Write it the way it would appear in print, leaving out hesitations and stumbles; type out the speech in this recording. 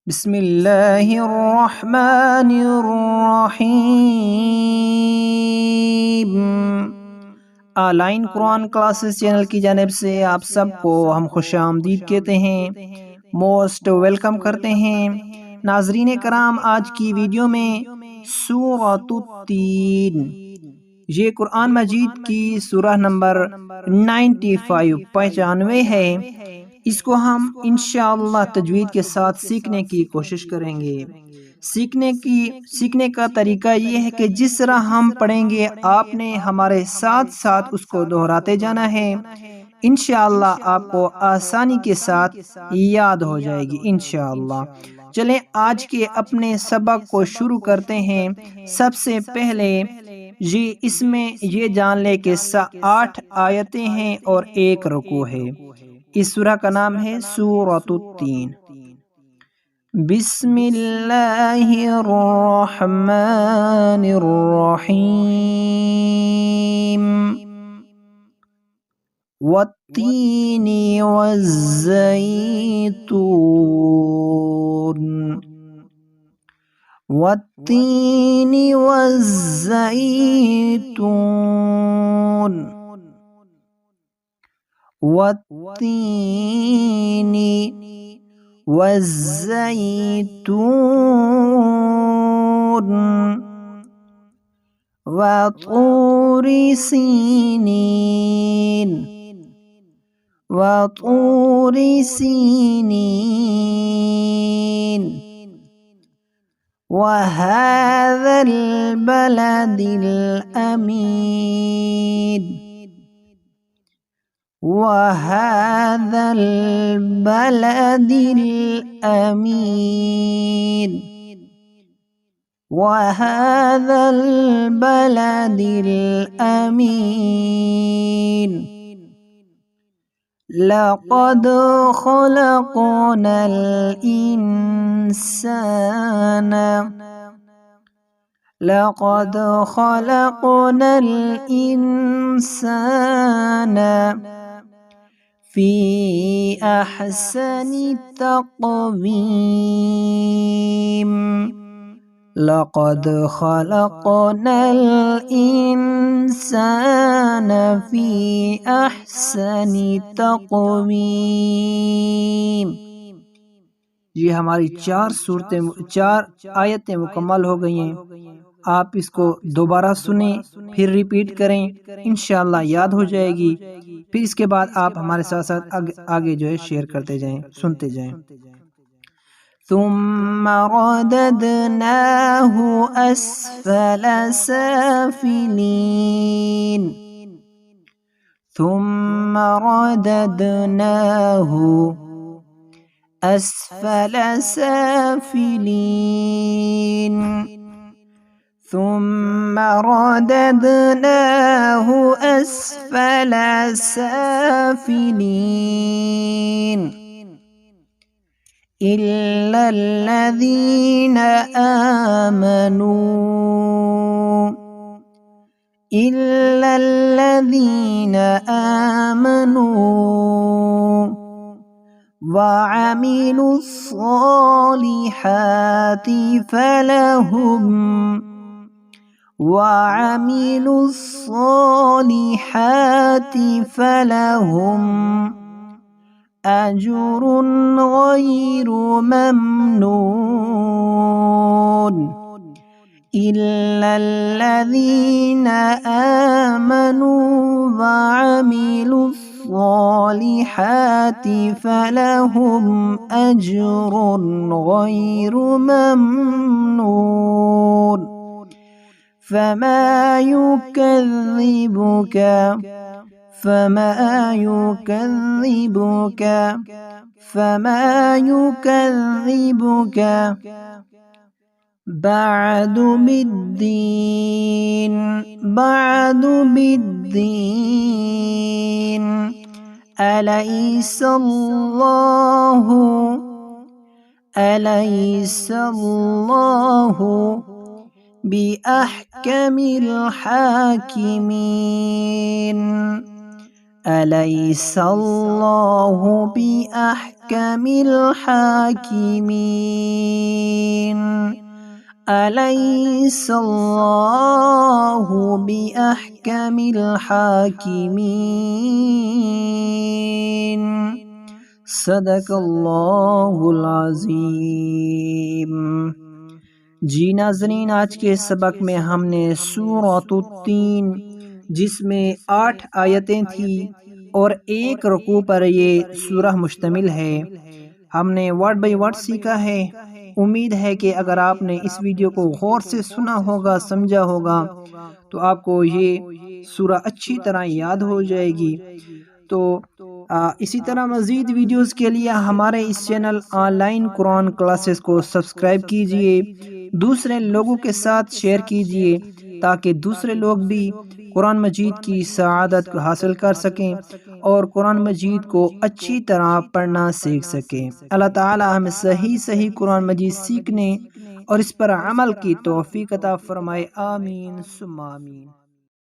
बिस्मिल्लाहिर्रहमानिर्रहीम। Online Quran classes channel की जानिब से आप सबको हम खुशामदीद कहते हैं, मोस्ट वेलकम करते हैं। नाजरीन कराम, आज की वीडियो में सूरतुत्तीन, ये कुरान मजीद की सूरह नंबर 95 है। इसको हम इंशाअल्लाह तजवीद के साथ सीखने की कोशिश करेंगे। सीखने का तरीका ये है कि जिस तरह हम पढ़ेंगे आपने हमारे साथ साथ उसको दोहराते जाना है। इंशाअल्लाह आपको आसानी के साथ याद हो जाएगी इंशाअल्लाह। चलें आज के अपने सबक को शुरू करते हैं। सबसे पहले इसमें ये जान ले कि 8 आयतें हैं और 1 रुकू है। इस सूरह का नाम है सूरतुत्तीन। बिस्मिल्लाहिर्रहमानिर्रहीम। वत्तीनी वज़्ज़ैतून, वत्तीनी वज़्ज़ैतून, वत्तीनी वज़्ज़ैतून, वतूरि सीनीन, वतूरि सीनीन, वहाज़ल बलदिल अमीन, वहाज़ल बलदिल अमीन, वहाज़ल बलदिल अमीन। लक़द ख़लक़नल इंसान, लक़द ख़लक़नल इंसान फ़ी अहसनि तक़वीम, लक़द ख़लक़नल इंसान फ़ी अहसनि तक़वीम। ये हमारी 4 आयतें मुकम्मल हो गई हैं। आप इसको दोबारा सुने, फिर रिपीट करें, इंशाअल्लाह याद हो जाएगी। फिर इसके बाद आप हमारे साथ साथ आगे जो है शेयर करते जाएं, सुनते जाएं। ثم رددناه أسفل سافلين، ثم رددناه أسفل سافلين، ثم رددناه أسفل سافلين، إلا الذين آمنوا، إلا الذين آمنوا وعملوا الصالحات فلهم، وعملوا الصالحات فلهم أجر غير ممنون، إلا الذين آمنوا وعملوا الصالحات فلهم أجر غير ممنون، فما يكذبك، فما يكذبك، فما يكذبك بعد بالدين، بعد بالدين، أليس الله، أليس الله بأحكم الحاكمين، أليس الله بأحكم الحاكمين أليس الله بأحكم الحاكمين صدق اللہ العظیم۔ جی ناظرین، آج کے سبق میں ہم نے سورۃ التین جس میں 8 آیتیں تھیں اور 1 رکوع پر یہ سورہ مشتمل ہے، ہم نے ورڈ بائی ورڈ سیکھا ہے۔ امید ہے کہ اگر آپ نے اس ویڈیو کو غور سے سنا ہوگا، سمجھا ہوگا، تو آپ کو یہ سورہ اچھی طرح یاد ہو جائے گی۔ تو اسی طرح مزید ویڈیوز کے لیے ہمارے اس channel online Quran classes کو سبسکرائب کیجئے، دوسرے لوگوں کے ساتھ شیئر کیجئے تاکہ دوسرے لوگ بھی قرآن مجید کی سعادت کو حاصل کر سکیں اور قرآن مجید کو اچھی طرح پڑھنا سیکھ سکیں۔ اللہ تعالی ہمیں صحیح قرآن مجید سیکھنے اور اس پر عمل کی توفیق عطا فرمائے، آمین ثم آمین۔